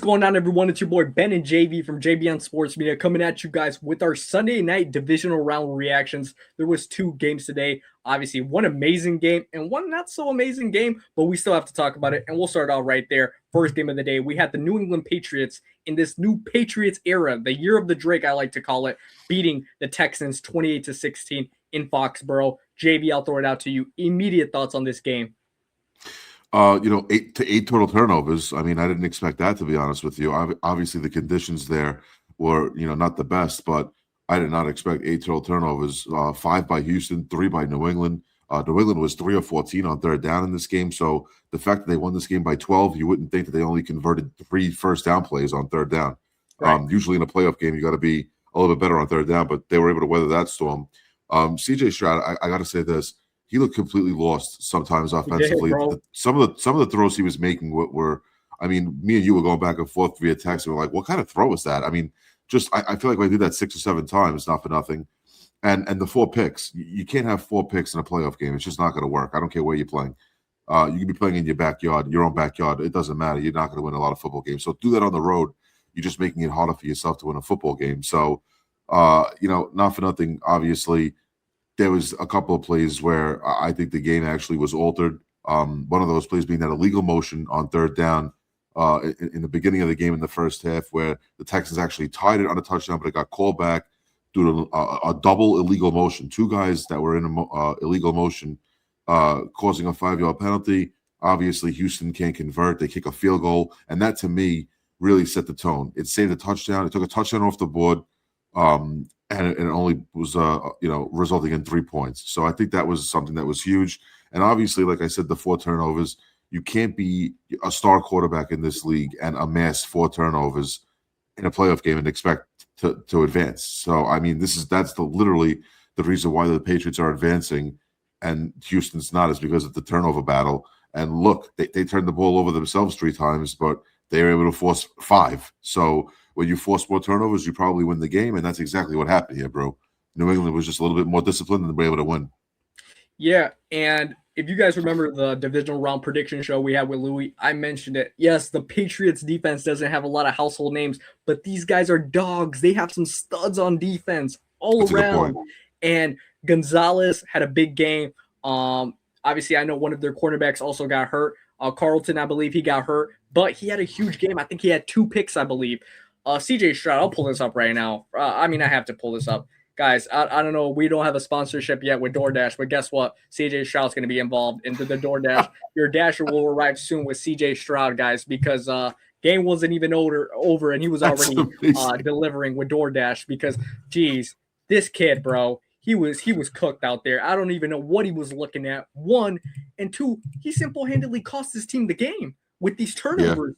What's going on, everyone? It's your boy Ben and JV from JV on Sports Media coming at you guys with our Sunday night divisional round reactions. There was two games today. Obviously, one amazing game and one not so amazing game, but we still have to talk about it, and we'll start out right there. First game of the day, we had the New England Patriots in this new Patriots era, the year of the Drake, I like to call it, beating the Texans 28-16 in Foxborough. JV, I'll throw it out to you. Immediate thoughts on this game. 8 total turnovers. I mean, I didn't expect that, to be honest with you. Obviously, the conditions there were, not the best, but I did not expect 8 total turnovers. 5 by Houston, 3 by New England. New England was 3 of 14 on third down in this game. So the fact that they won this game by 12, you wouldn't think that they only converted 3 first down plays on third down. Right. Usually in a playoff game, you got to be a little bit better on third down, but they were able to weather that storm. CJ Stroud, I got to say this. He looked completely lost sometimes offensively. Some of the throws he was making were, I mean, me and you were going back and forth via text. And we're like, what kind of throw was that? I mean, I feel like I did that 6 or 7 times, not for nothing. And the 4 picks, you can't have 4 picks in a playoff game. It's just not going to work. I don't care where you're playing. You can be playing in your backyard, your own backyard. It doesn't matter. You're not going to win a lot of football games. So do that on the road. You're just making it harder for yourself to win a football game. So, not for nothing, obviously. There was a couple of plays where I think the game actually was altered. One of those plays being that illegal motion on third down in the beginning of the game in the first half, where the Texans actually tied it on a touchdown, but it got called back due to a double illegal motion. 2 guys that were in illegal motion causing a 5-yard penalty. Obviously, Houston can't convert. They kick a field goal, and that, to me, really set the tone. It saved a touchdown. It took a touchdown off the board. And it only was, resulting in 3 points. So I think that was something that was huge. And obviously, like I said, the 4 turnovers, you can't be a star quarterback in this league and amass 4 turnovers in a playoff game and expect to advance. So, I mean, that's literally the reason why the Patriots are advancing and Houston's not, is because of the turnover battle. And look, they turned the ball over themselves 3 times, but they were able to force 5. So when you force more turnovers, you probably win the game, and that's exactly what happened here, bro. New England was just a little bit more disciplined and they were able to win. Yeah, and if you guys remember the divisional round prediction show we had with Louis, I mentioned it. Yes, the Patriots defense doesn't have a lot of household names, but these guys are dogs. They have some studs on defense all around. And Gonzalez had a big game. Obviously, I know one of their cornerbacks also got hurt. Carlton, I believe he got hurt, but he had a huge game. I think he had 2 picks, I believe. CJ Stroud, I'll pull this up right now. I have to pull this up. Guys, I don't know. We don't have a sponsorship yet with DoorDash, but guess what? CJ Stroud's going to be involved into the DoorDash. Your Dasher will arrive soon with CJ Stroud, guys, because game wasn't even over, and he was already delivering with DoorDash because, geez, this kid, bro, he was cooked out there. I don't even know what he was looking at. 1, and 2, he single-handedly cost his team the game with these turnovers.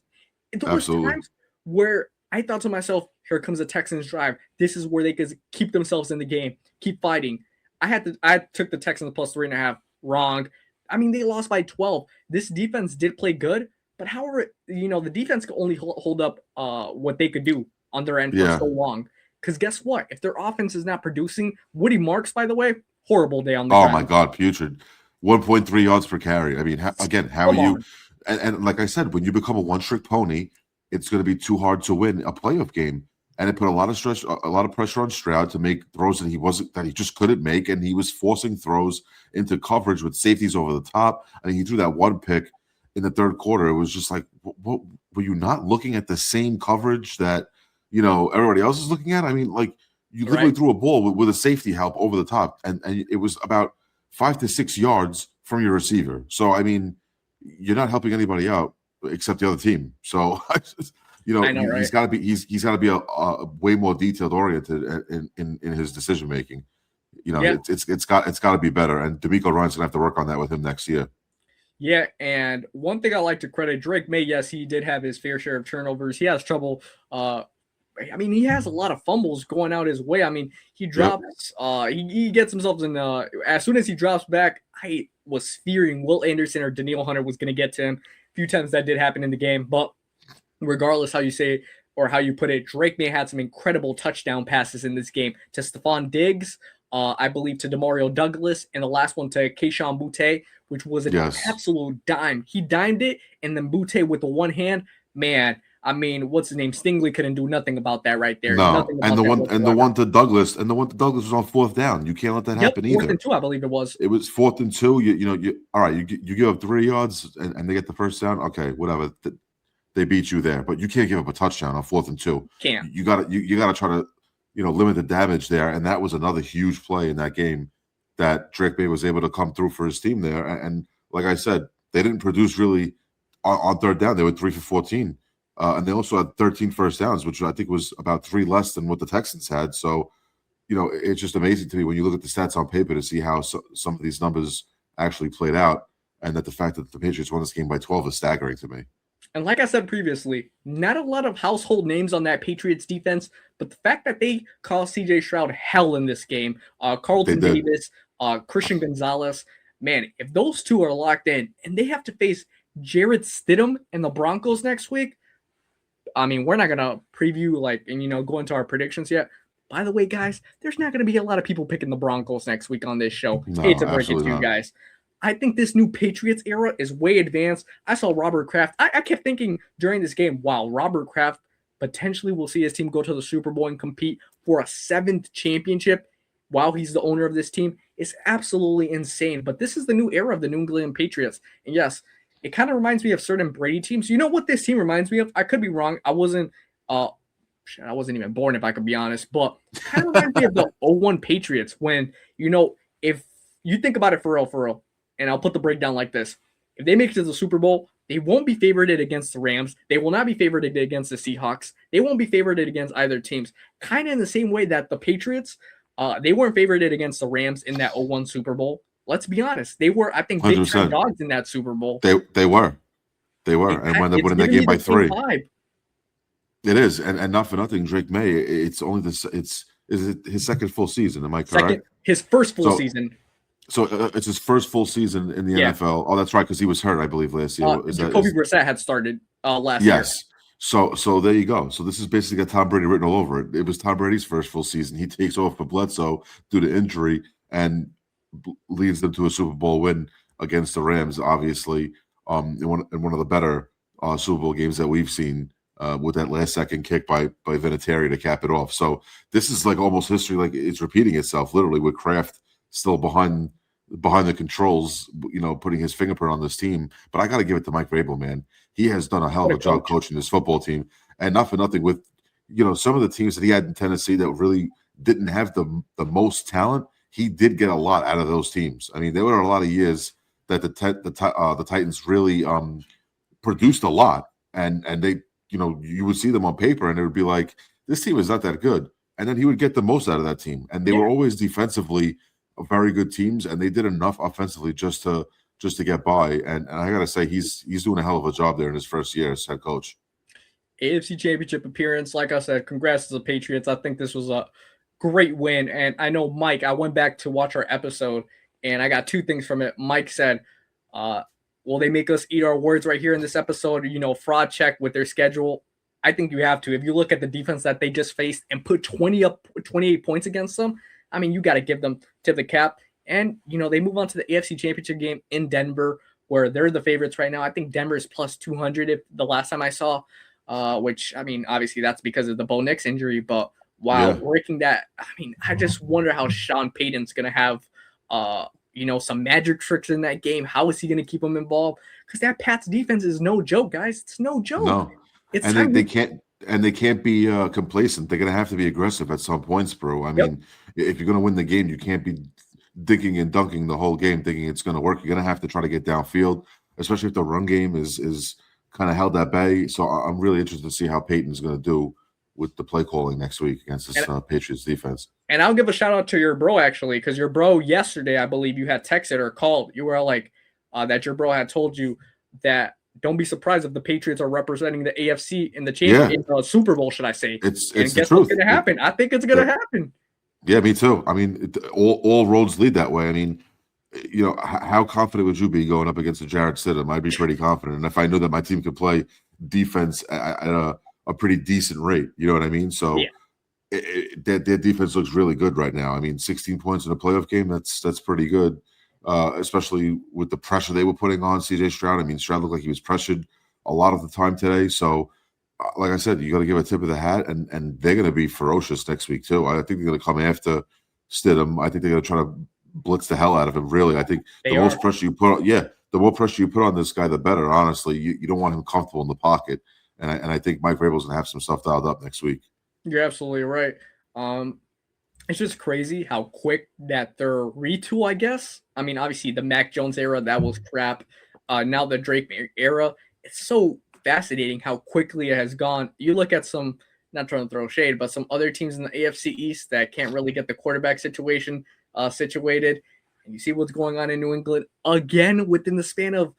Yeah, there was times where I thought to myself, here comes the Texans drive. This is where they could keep themselves in the game, keep fighting. I took the Texans plus 3.5. Wrong. I mean, they lost by 12. This defense did play good, but however, the defense could only hold up what they could do on their end for so long. Because guess what? If their offense is not producing, Woody Marks, by the way, horrible day on the ground. My God, putrid. 1.3 yards per carry. I mean, how are you? And like I said, when you become a one-trick pony, it's going to be too hard to win a playoff game. And it put a lot of pressure on Stroud to make throws that he just couldn't make, and he was forcing throws into coverage with safeties over the top. I mean, he threw that 1 pick in the third quarter. It was just like, what were you not looking at the same coverage that everybody else is looking at? I mean, like, you literally threw a ball with a safety help over the top, and it was about 5 to 6 yards from your receiver. So I mean, you're not helping anybody out except the other team. So he's got to be a way more detailed oriented in his decision making. It's got to be better, and DeMeco Ryans gonna have to work on that with him next year. Yeah, and one thing I like to credit Drake May, yes, he did have his fair share of turnovers. He has trouble. He has a lot of fumbles going out his way. I mean, he drops. He gets himself in. As soon as he drops back, I was fearing Will Anderson or Danielle Hunter was going to get to him. A few times that did happen in the game, but regardless how you say it or how you put it, Drake May had some incredible touchdown passes in this game to Stephon Diggs, I believe to Demario Douglas, and the last one to Kayshon Boutte, which was an absolute dime. He dimed it, and then Boutte with the one hand, man, I mean, what's his name? Stingley couldn't do nothing about that right there. No, Nothing and about that the whatsoever. one to Douglas, was on fourth down. You can't let that Yep, happen 4th either. and 2, I believe it was. It was 4th and 2. All right. You give up 3 yards and they get the first down. Okay, whatever. They beat you there, but you can't give up a touchdown on 4th and 2. Can't. You got to you got to try to limit the damage there, and that was another huge play in that game that Drake May was able to come through for his team there. And like I said, they didn't produce really on third down. They were 3 for 14, and they also had 13 first downs, which I think was about 3 less than what the Texans had. So it's just amazing to me when you look at the stats on paper to see how some of these numbers actually played out, and that the fact that the Patriots won this game by 12 is staggering to me. And like I said previously, not a lot of household names on that Patriots defense, but the fact that they caused CJ Stroud hell in this game, Carlton Davis, Christian Gonzalez, man, if those two are locked in and they have to face Jarrett Stidham and the Broncos next week, I mean, we're not going to preview and go into our predictions yet. By the way, guys, there's not going to be a lot of people picking the Broncos next week on this show. No, Hate to break it to you not. guys. I think this new Patriots era is way advanced. I saw Robert Kraft. I kept thinking during this game, wow, Robert Kraft potentially will see his team go to the Super Bowl and compete for a 7th championship while he's the owner of this team. It's absolutely insane. But this is the new era of the New England Patriots. And yes, it kind of reminds me of certain Brady teams. You know what this team reminds me of? I could be wrong. I wasn't even born, if I could be honest. But it kind of reminds me of the 01 Patriots when, if you think about it for real, and I'll put the breakdown like this. If they make it to the Super Bowl, they won't be favorited against the Rams. They will not be favorited against the Seahawks. They won't be favorited against either teams. Kind of in the same way that the Patriots, they weren't favorited against the Rams in that 01 Super Bowl. Let's be honest. They were, I think, big time dogs in that Super Bowl. They were. And wound up winning that game by 3. It is. And not for nothing, Drake May, it's only this. Is it his second full season? Am I correct? His first full season. So it's his first full season in the NFL. Oh, that's right, because he was hurt, I believe, last year. Jacoby Brissett had started last year. Yes. So there you go. So this is basically got Tom Brady written all over it. It was Tom Brady's first full season. He takes off for Bledsoe due to injury and leads them to a Super Bowl win against the Rams, obviously, in one of the better Super Bowl games that we've seen, with that last-second kick by Vinatieri to cap it off. So this is like almost history. Like, it's repeating itself, literally, with Kraft still behind the controls, putting his fingerprint on this team. But I got to give it to Mike Vrabel, man. He has done a hell of a job coaching this football team. And not for nothing, with some of the teams that he had in Tennessee that really didn't have the most talent, he did get a lot out of those teams. I mean, there were a lot of years that the Titans really produced a lot, and they you would see them on paper and it would be like, this team is not that good. And then he would get the most out of that team. And they were always defensively very good teams, and they did enough offensively just to get by. And I got to say, he's doing a hell of a job there in his first year as head coach. AFC Championship appearance. Like I said, congrats to the Patriots. I think this was a great win. And I know, Mike, I went back to watch our episode, and I got 2 things from it. Mike said, will they make us eat our words right here in this episode? Fraud check with their schedule. I think you have to. If you look at the defense that they just faced and put 28 points against them, I mean, you got to give them tip the cap. And, they move on to the AFC Championship game in Denver, where they're the favorites right now. I think Denver is plus 200 if the last time I saw, which, I mean, obviously that's because of the Bo Nix injury. But wow, breaking that, I mean, I just wonder how Sean Payton's going to have, some magic tricks in that game. How is he going to keep them involved? Because that Pats defense is no joke, guys. It's no joke. No. And they can't be complacent. They're going to have to be aggressive at some points, bro. I mean, if you're going to win the game, you can't be dinking and dunking the whole game thinking it's going to work. You're going to have to try to get downfield, especially if the run game is kind of held at bay. So I'm really interested to see how Peyton's going to do with the play calling next week against this Patriots defense. And I'll give a shout out to your bro, actually, because your bro yesterday, I believe you had texted or called. You were like that your bro had told you that don't be surprised if the Patriots are representing the AFC in the Super Bowl, should I say. It's guess the truth. What's going to happen? I think it's going to happen. Yeah, me too. I mean, all roads lead that way. I mean, how confident would you be going up against a Jarrett Stidham? I'd be pretty confident. And if I knew that my team could play defense at a pretty decent rate, you know what I mean? So their defense looks really good right now. I mean, 16 points in a playoff game, that's pretty good, especially with the pressure they were putting on CJ Stroud. I mean, Stroud looked like he was pressured a lot of the time today. So like I said, you got to give a tip of the hat, and they're going to be ferocious next week too. I think they're going to come after Stidham. I think they're going to try to blitz the hell out of him. Really, I think They the are. most pressure you put, the more pressure you put on this guy, the better. Honestly, you don't want him comfortable in the pocket, and I think Mike Vrabel's going to have some stuff dialed up next week. You're absolutely right. Um, it's just crazy how quick that their retool, I guess. I mean, obviously the Mac Jones era, that was crap. Now the Drake era, it's so fascinating how quickly it has gone. You look at some, not trying to throw shade, but some other teams in the AFC East that can't really get the quarterback situation situated. And you see what's going on in New England again within the span of,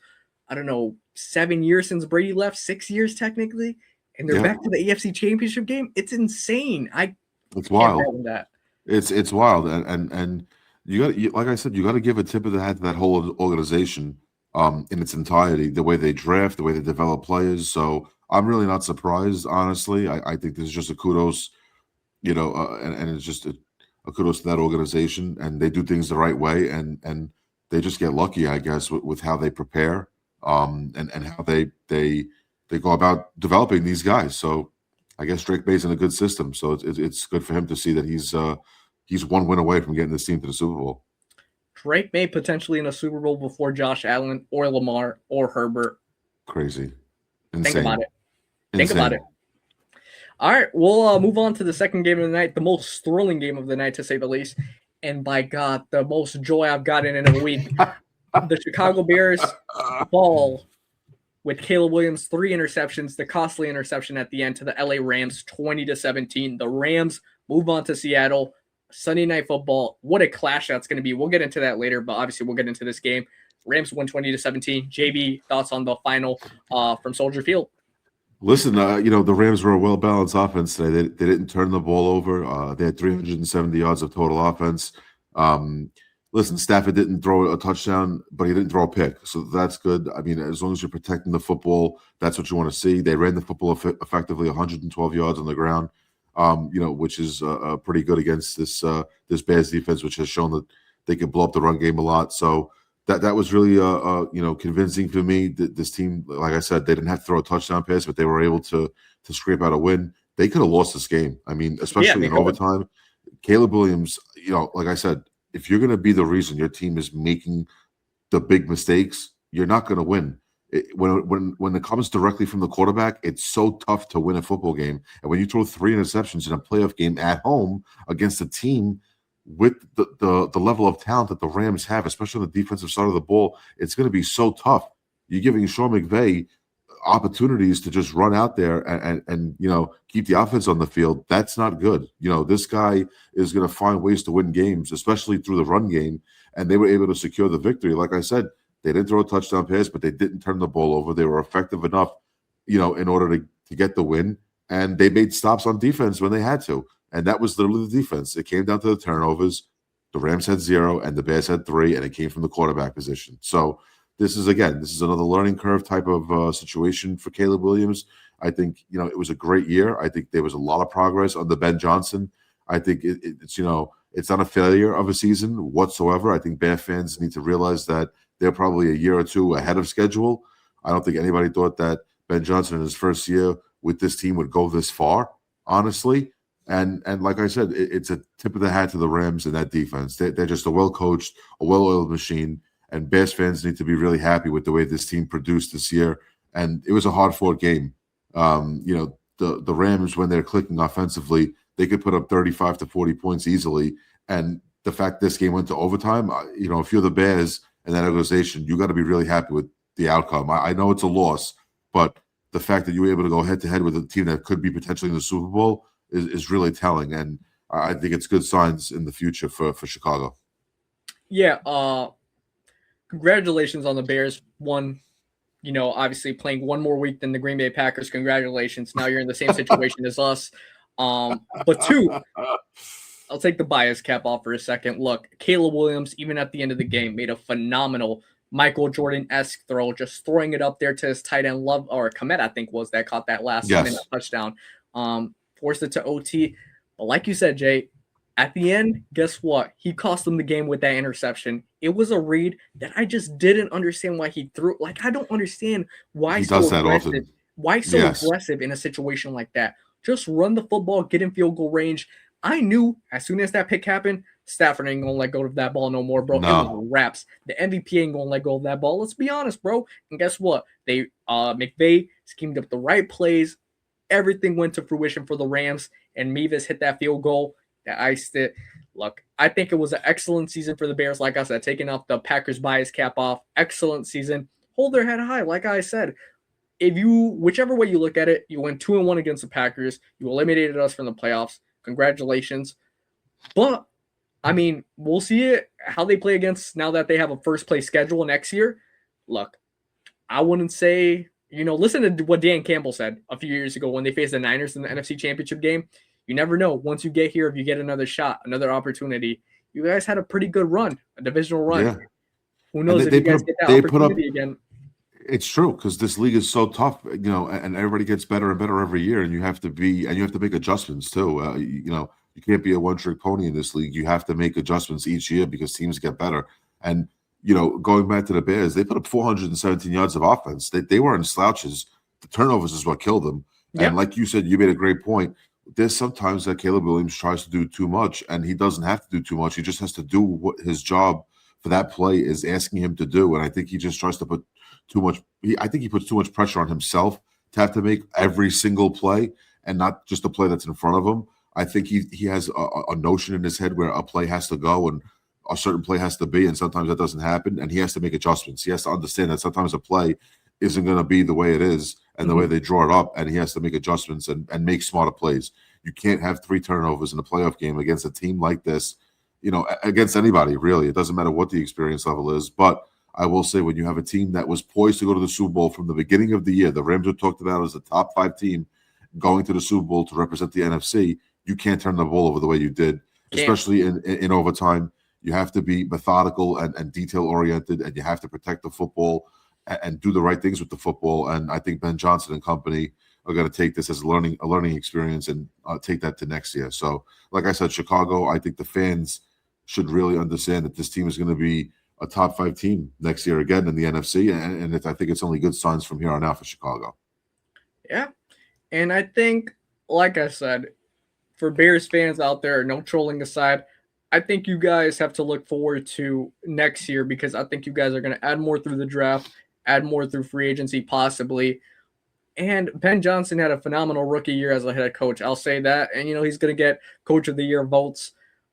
I don't know, 7 years since Brady left, 6 years technically. And they're back to the AFC Championship game. It's insane. I It's can't wild. fathom that. It's wild, and like I said, you got to give a tip of the hat to that whole organization, in its entirety. The way they draft, the way they develop players. So I'm really not surprised, honestly. I think this is just a kudos, and it's just a kudos to that organization, and they do things the right way, and they just get lucky, I guess, with how they prepare, and how they go about developing these guys. So I guess Drake May's in a good system, so it's good for him to see that he's one win away from getting this team to the Super Bowl. Drake May potentially in a Super Bowl before Josh Allen or Lamar or Herbert. Crazy, insane. Think about it. Think about it. All right, we'll move on to the second game of the night, the most thrilling game of the night, to say the least. And by God, the most joy I've gotten in a week. The Chicago Bears fall with Caleb Williams, 3 interceptions, the costly interception at the end to the LA Rams, 20-17. The Rams move on to Seattle. Sunday Night Football. What a clash that's going to be. We'll get into that later, but obviously we'll get into this game. Rams win 20-17. JB, thoughts on the final from Soldier Field? Listen, the Rams were a well-balanced offense today. They didn't turn the ball over. They had 370 yards of total offense. Listen, Stafford didn't throw a touchdown, but he didn't throw a pick, so that's good. I mean, as long as you're protecting the football, that's what you want to see. They ran the football effectively, 112 yards on the ground, which is pretty good against this Bears defense, which has shown that they can blow up the run game a lot. So that was really convincing for me. That this team, like I said, they didn't have to throw a touchdown pass, but they were able to scrape out a win. They could have lost this game. I mean, especially in overtime. Caleb Williams, like I said, if you're going to be the reason your team is making the big mistakes, you're not going to win. When it comes directly from the quarterback, it's so tough to win a football game. And when you throw 3 interceptions in a playoff game at home against a team with the level of talent that the Rams have, especially on the defensive side of the ball, it's going to be so tough. You're giving Sean McVay opportunities to just run out there and keep the offense on the field. That's not good. This guy is going to find ways to win games, especially through the run game, and they were able to secure the victory. Like I said, they didn't throw a touchdown pass, but they didn't turn the ball over. They were effective enough, in order to get the win, and they made stops on defense when they had to, and that was literally the defense. It came down to the turnovers. The Rams had 0, and the Bears had 3, and it came from the quarterback position. So this is another learning curve type of situation for Caleb Williams. I think, it was a great year. I think there was a lot of progress under Ben Johnson. I think it's not a failure of a season whatsoever. I think Bear fans need to realize that they're probably a year or 2 ahead of schedule. I don't think anybody thought that Ben Johnson in his first year with this team would go this far, honestly. And like I said, it's a tip of the hat to the Rams and that defense. They're just a well-coached, a well-oiled machine. And Bears fans need to be really happy with the way this team produced this year. And it was a hard-fought game. The Rams, when they're clicking offensively, they could put up 35 to 40 points easily. And the fact this game went to overtime, if you're the Bears and that organization, you got to be really happy with the outcome. I know it's a loss, but the fact that you were able to go head-to-head with a team that could be potentially in the Super Bowl is really telling. And I think it's good signs in the future for Chicago. Yeah, congratulations on the Bears. One, obviously playing one more week than the Green Bay Packers. Congratulations. Now you're in the same situation as us. But 2, I'll take the bias cap off for a second. Look, Caleb Williams, even at the end of the game, made a phenomenal Michael Jordan-esque throw, just throwing it up there to his tight end, Komet, I think was that caught that last minute touchdown. Forced it to OT. But like you said, Jay, at the end, guess what? He cost them the game with that interception. It was a read that I just didn't understand why he threw. Like, I don't understand why he does that often. Why so Yes. aggressive in a situation like that? Just run the football, get in field goal range. I knew as soon as that pick happened, Stafford ain't gonna let go of that ball no more, bro. It was No. wraps. The MVP ain't gonna let go of that ball. Let's be honest, bro. And guess what? They McVay schemed up the right plays. Everything went to fruition for the Rams, and Mevis hit that field goal that iced it. Look, I think it was an excellent season for the Bears. Like I said, taking off the Packers bias cap off, excellent season. Hold their head high, like I said. If you, whichever way you look at it, you went 2-1 against the Packers. You eliminated us from the playoffs. Congratulations. But I mean, we'll see it how they play against now that they have a first place schedule next year. Look, I wouldn't say, listen to what Dan Campbell said a few years ago when they faced the Niners in the NFC Championship game. You never know. Once you get here, if you get another shot, another opportunity. You guys had a pretty good run, a divisional run. Yeah. Who knows if you guys get that opportunity again? It's true, because this league is so tough, and everybody gets better and better every year, and you have to make adjustments too. You can't be a one-trick pony in this league. You have to make adjustments each year because teams get better. And going back to the Bears, they put up 417 yards of offense. They weren't slouches. The turnovers is what killed them. Yep. And like you said, you made a great point. There's sometimes that Caleb Williams tries to do too much, and he doesn't have to do too much. He just has to do what his job for that play is asking him to do. And I think he just tries to put too much. I think he puts too much pressure on himself to have to make every single play and not just the play that's in front of him. I think he has a notion in his head where a play has to go and a certain play has to be, and sometimes that doesn't happen, and he has to make adjustments. He has to understand that sometimes a play isn't going to be the way it is and the way they draw it up, and he has to make adjustments and make smarter plays. You can't have 3 turnovers in a playoff game against a team like this, against anybody, really. It doesn't matter what the experience level is, but I will say when you have a team that was poised to go to the Super Bowl from the beginning of the year, the Rams were talked about as the top 5 team going to the Super Bowl to represent the NFC, you can't turn the ball over the way you did, especially in overtime. You have to be methodical and detail-oriented, and you have to protect the football and do the right things with the football. And I think Ben Johnson and company are going to take this as a learning experience and take that to next year. So, like I said, Chicago, I think the fans should really understand that this team is going to be a top 5 team next year again in the NFC, and I think it's only good signs from here on out for Chicago. Yeah, and I think, like I said, for Bears fans out there, no trolling aside, I think you guys have to look forward to next year because I think you guys are going to add more through the draft, add more through free agency possibly. And Ben Johnson had a phenomenal rookie year as a head coach. I'll say that. And, he's going to get Coach of the Year votes.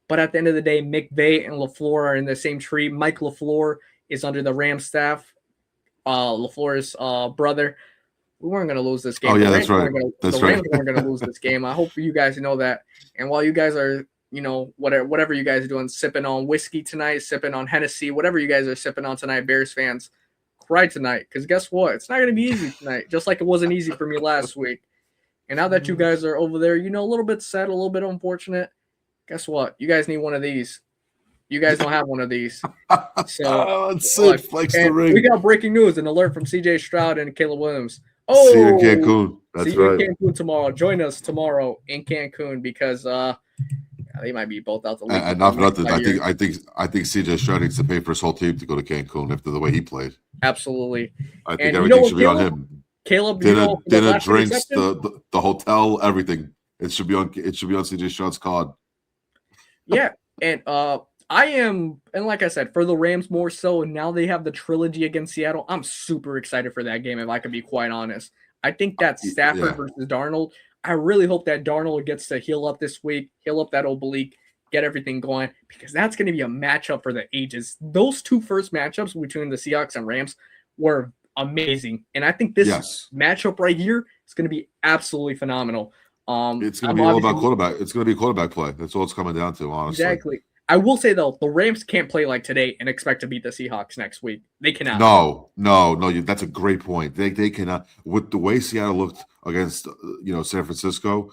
But at the end of the day, McVay and LaFleur are in the same tree. Mike LaFleur is under the Rams staff. LaFleur's brother. We weren't going to lose this game. Oh, yeah, that's right. The Rams weren't going to lose this game. I hope you guys know that. And while you guys are, whatever you guys are doing, sipping on whiskey tonight, sipping on Hennessy, whatever you guys are sipping on tonight, Bears fans, cry tonight. Because guess what? It's not going to be easy tonight, just like it wasn't easy for me last week. And now that you guys are over there, a little bit sad, a little bit unfortunate. Guess what? You guys need one of these. You guys don't have one of these. So flex the ring. We got breaking news, an alert from CJ Stroud and Caleb Williams. See you in Cancun. That's see you right. in Cancun tomorrow. Join us tomorrow in Cancun because they might be both out the league. And not for nothing. I think CJ Stroud needs to pay for his whole team to go to Cancun after the way he played. Absolutely. I think everything should be on him. Caleb, dinner, drinks, the hotel, everything. It should be on CJ Stroud's card. Yeah, and and like I said, for the Rams more so, and now they have the trilogy against Seattle. I'm super excited for that game, if I could be quite honest. I think that Stafford versus Darnold, I really hope that Darnold gets to heal up this week, heal up that oblique, get everything going, because that's going to be a matchup for the ages. Those 2 first matchups between the Seahawks and Rams were amazing, and I think this matchup right here is going to be absolutely phenomenal. It's going to be all about quarterback. It's going to be quarterback play. That's all it's coming down to, honestly. Exactly. I will say, though, the Rams can't play like today and expect to beat the Seahawks next week. They cannot. No. That's a great point. They cannot. With the way Seattle looked against, San Francisco,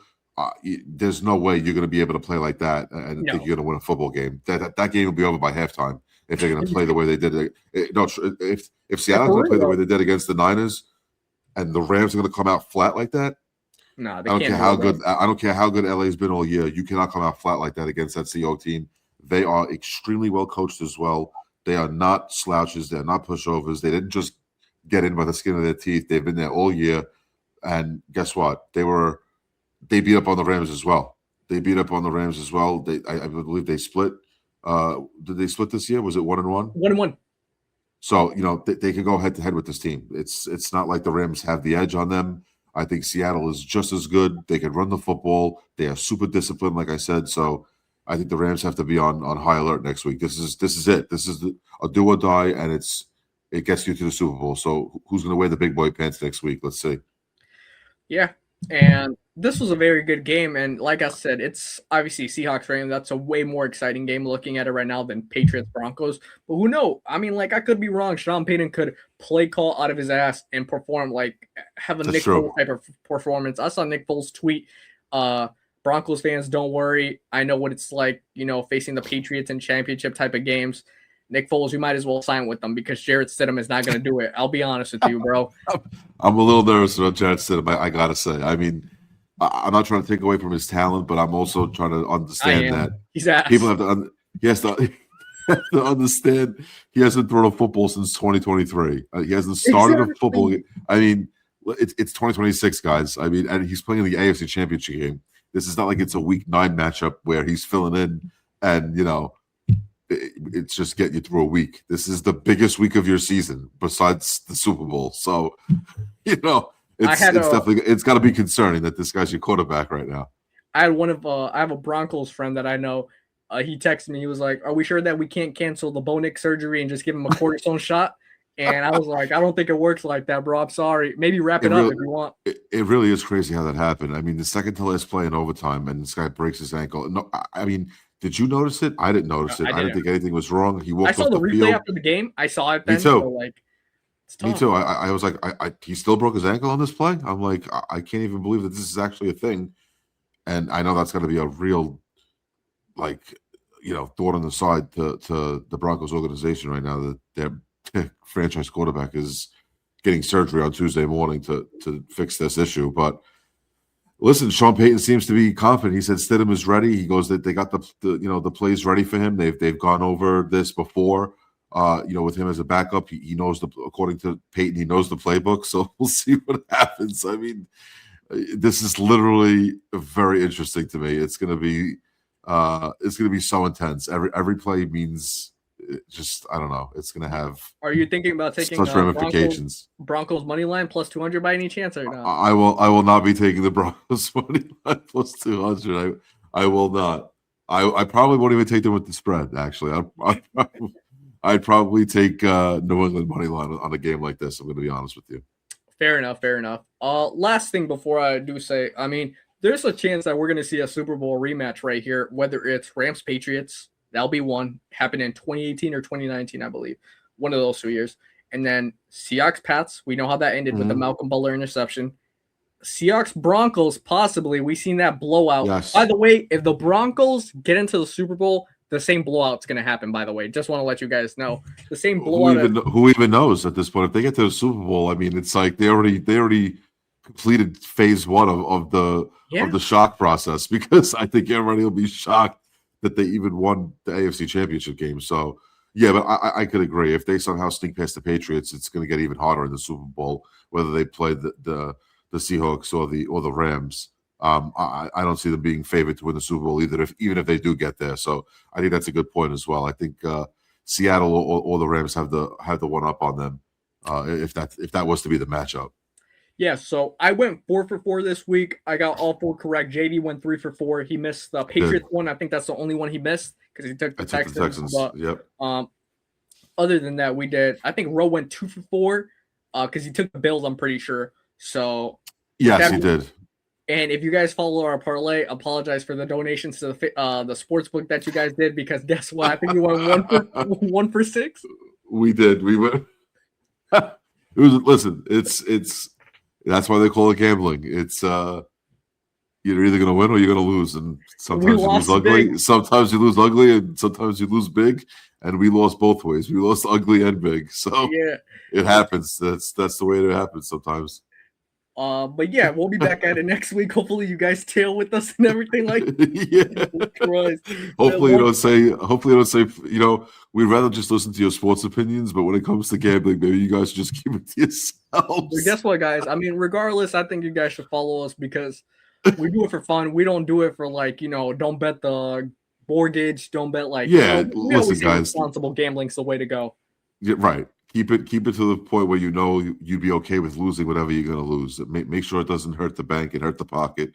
there's no way you're going to be able to play like that and think you're going to win a football game. That game will be over by halftime if they're going to play the way they did. If Seattle's going to play the way they did against the Niners and the Rams are going to come out flat like that, no, I don't care how good LA's been all year. You cannot come out flat like that against that CO team. They are extremely well coached as well. They are not slouches. They're not pushovers. They didn't just get in by the skin of their teeth. They've been there all year. And guess what? They beat up on the Rams as well. They beat up on the Rams as well. I believe they split. Did they split this year? Was it 1-1? 1-1. So they can go head to head with this team. It's not like the Rams have the edge on them. I think Seattle is just as good. They can run the football. They are super disciplined, like I said. So I think the Rams have to be on high alert next week. This is it. This is a do or die, and it gets you to the Super Bowl. So who's going to wear the big boy pants next week? Let's see. Yeah, and this was a very good game. And like I said, it's obviously Seahawks Rams. That's a way more exciting game looking at it right now than Patriots Broncos. But who knows? I mean, like I could be wrong. Sean Payton could play call out of his ass and perform have a That's Nick true. Foles type of performance. I saw Nick Foles tweet. Broncos fans, don't worry. I know what it's like, facing the Patriots in championship type of games. Nick Foles, you might as well sign with them because Jarrett Stidham is not going to do it. I'll be honest with you, bro. I'm a little nervous about Jarrett Stidham. I got to say. I mean, I'm not trying to take away from his talent, but I'm also trying to understand that he's ass. People have to. He has to understand he hasn't thrown a football since 2023. He hasn't started a football. I mean, it's 2026, guys. I mean, and he's playing in the AFC Championship game. This is not like it's a Week 9 matchup where he's filling in, and it's just getting you through a week. This is the biggest week of your season besides the Super Bowl. So, it's definitely it's got to be concerning that this guy's your quarterback right now. I have a Broncos friend that I know. He texted me. He was like, "Are we sure that we can't cancel the Bonick surgery and just give him a cortisone shot?" And I was like, "I don't think it works like that, bro. I'm sorry. Maybe wrap it up if you want." It really is crazy how that happened. I mean, the second to last play in overtime, and this guy breaks his ankle. No, I mean, did you notice it? I didn't notice it. I didn't think anything was wrong. He walked. I saw the replay after the game. I saw it. Then, me too. So, it's tough. Me too. I was like, he still broke his ankle on this play. I'm like, I can't even believe that this is actually a thing. And I know that's going to be a real, thought on the side to the Broncos organization right now that their franchise quarterback is getting surgery on Tuesday morning to fix this issue. But listen, Sean Payton seems to be confident. He said Stidham is ready. He goes that they got the plays ready for him. They've gone over this before. With him as a backup, he knows according to Payton, he knows the playbook. So we'll see what happens. I mean, this is literally very interesting to me. It's going to be so intense. Every play means I don't know. It's going to have. Are you thinking about taking such ramifications? Broncos money line plus 200 by any chance or not? I will not be taking the Broncos money line plus 200. I will not. I probably won't even take them with the spread. Actually, I'd probably take New England money line on a game like this. I'm going to be honest with you. Fair enough. Last thing before I do say, I mean, there's a chance that we're going to see a Super Bowl rematch right here, whether it's Rams Patriots. That'll be one. Happened in 2018 or 2019, I believe. One of those 2 years. And then Seahawks Pats. We know how that ended with the Malcolm Butler interception. Seahawks Broncos, possibly. We've seen that blowout. Yes. By the way, if the Broncos get into the Super Bowl, the same blowout's going to happen, by the way. Just want to let you guys know. The same blowout. Who even knows at this point? If they get to the Super Bowl, I mean, it's like they already completed phase 1 of the shock process, because I think everybody will be shocked that they even won the AFC Championship game. So, yeah, but I could agree. If they somehow sneak past the Patriots, it's going to get even harder in the Super Bowl, whether they play the Seahawks or the Rams. I don't see them being favored to win the Super Bowl either, even if they do get there. So I think that's a good point as well. I think Seattle or the Rams have the one up on them if that was to be the matchup. Yeah, so I went 4 for 4 this week. I got all 4 correct. JD went 3 for 4. He missed the Patriots one. I think that's the only one he missed because he took the Texans. But, yep. Other than that, we did. I think Roe went 2 for 4 because he took the Bills. I'm pretty sure. So yes, he did. And if you guys follow our parlay, apologize for the donations to the sports book that you guys did, because guess what? I think we went 1 for 6. We did. We went. Listen. It's. That's why they call it gambling. It's you're either going to win or you're going to lose, and sometimes you lose ugly. Big. Sometimes you lose ugly, and sometimes you lose big. And we lost both ways. We lost ugly and big. So yeah, it happens. That's the way it happens sometimes. But yeah, we'll be back at it next week. Hopefully, you guys tail with us and everything like. Yeah. Christ. Hopefully you don't say. Hopefully you don't say. You know, we'd rather just listen to your sports opinions, but when it comes to gambling, maybe you guys just keep it to yourselves. But guess what, guys? I mean, regardless, I think you guys should follow us because we do it for fun. We don't do it for like don't bet the mortgage, don't bet like Yeah, we always listen, say guys. responsible gambling's the way to go. Yeah, right. Keep it to the point where you know you'd be okay with losing whatever you're going to lose. Make sure it doesn't hurt the bank and hurt the pocket,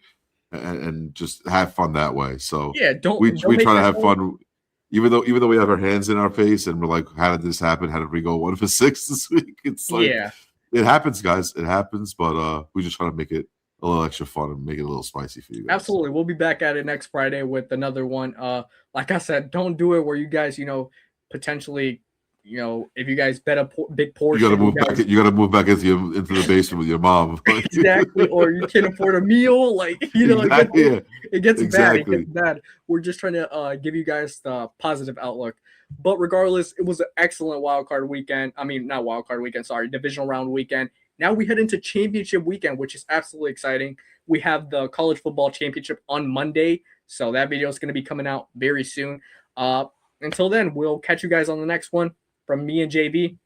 and just have fun that way. So Yeah, don't we make try to have yourself- fun, even though we have our hands in our face and we're like, how did this happen? How did we go 1 for 6 this week? It's like it happens, guys. It happens, but we just try to make it a little extra fun and make it a little spicy for you guys. Absolutely. We'll be back at it next Friday with another one. Like I said, don't do it where you guys, potentially, if you guys bet a big portion, You got to move back. You got to move back into the basement with your mom. Exactly. Or you can't afford a meal. Like, Exactly, it gets exactly. bad. It gets bad. We're just trying to give you guys the positive outlook. But regardless, it was an excellent wild card weekend. I mean, not wild card weekend. Sorry, divisional round weekend. Now we head into championship weekend, which is absolutely exciting. We have the college football championship on Monday, so that video is going to be coming out very soon. Until then, we'll catch you guys on the next one. From me and JB, peace.